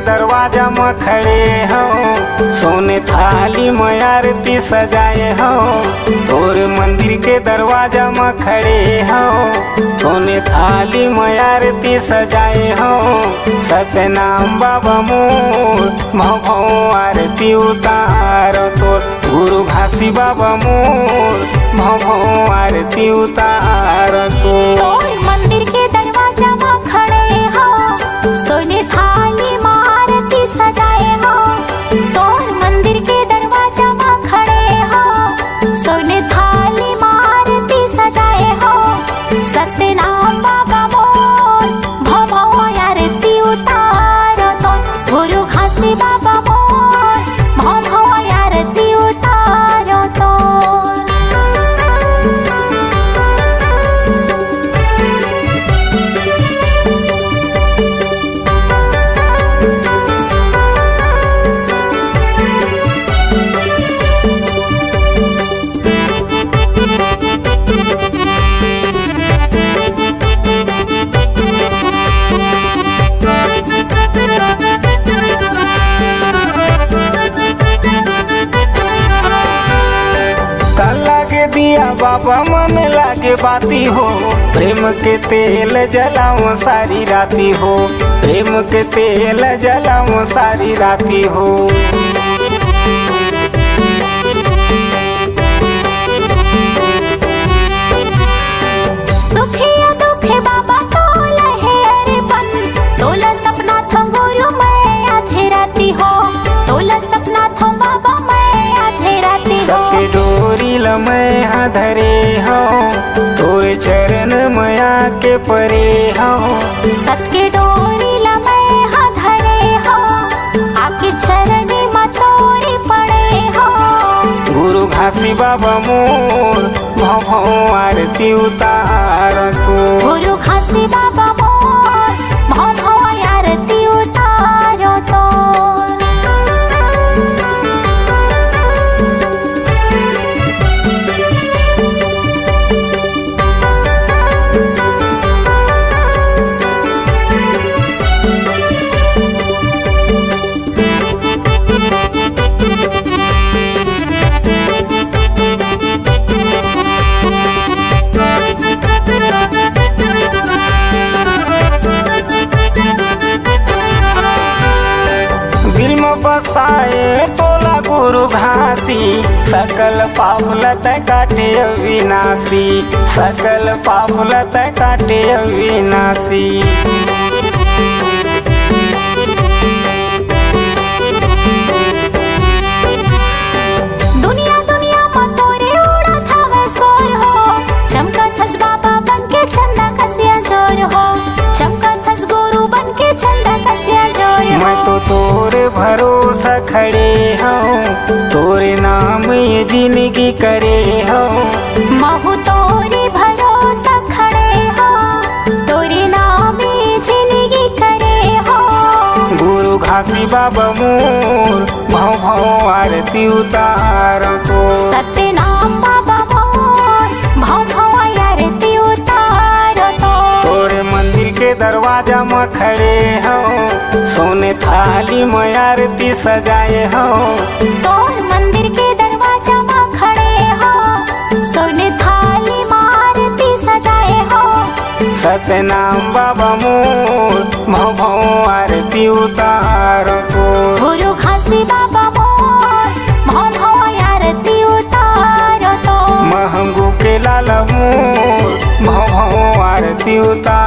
दरवाजा में खड़े हो, सोने थाली में आरती सजाए हो। तोर मंदिर के दरवाजा में खड़े हो, सोने थाली में आरती सजाए हो। सतनाम बाबा मोर भव आरती उतार तोर, गुरु घासी बाबा मोर भव आरती उतार तोर मंदिर के दरवाजा में खड़े हो, सोने थाली में आरती सजाए हो। तोर मंदिर के दरवाजा में खड़े हो, सोने थाली में आरती सजाए हो। सतनाम बाबा मोर भव आरती उतार तोर, गुरु घासी बाबा मोर भव आरती उतार तोर। दिया बाबा मन लागे बाती हो, प्रेम के तेल जलाओ सारी राती हो। प्रेम के तेल जलाओ सारी राती हो। सुखे या दुखे बाबा तोला है अरेपन, तोला सपना था गुरु मैं आधे राती हो। तोला सपना था बाबा मैं आधे राती हो। सबके डोरी लमै धरे हो, तोरे चरण मया के परे हो। सबके डोरी लमै धरे हो, आके चरण में तोरे पड़े हो। गुरु घासी बाबा मोर भव आरती उतार तू, गुरु घासी बाबा मोर भव आरती उतार तोर। दिल में बसाए तोला गुरु घासी, सकल पाप लत काटे अविनाशी। सकल पाप लत काटे अविनाशी। दुनिया दुनिया में तोरे उड़ा था वह सोर हो, चमका थस बाबा बन के चंदा कसिया जोर हो। चमका थस गुरु बन के चंदा कसिया जोर हो। मैं तो तोरे भरोसा खड़े हो, तोरे नाम ये जिंदगी करे हो। महु तोरे भरोसा खड़े हो, तोरे नाम ये जिंदगी करे हो। गुरु घासी बाबा मोर भव आरती उतार तो, सतनाम बाबा मोर भव आरती उतार तो। तोरे मंदिर के दरवाजा में खड़े हो, सोने थाली में आरती सजाए हो। तोर मंदिर के दरवाजा में खड़े हो, सोने थाली में आरती सजाए हो। सतनाम बाबा मोर भव आरती उतार तो, गुरु घासी बाबा मोर भव आरती उतार तो। महंगू के लाल मोर भव आरती उतार।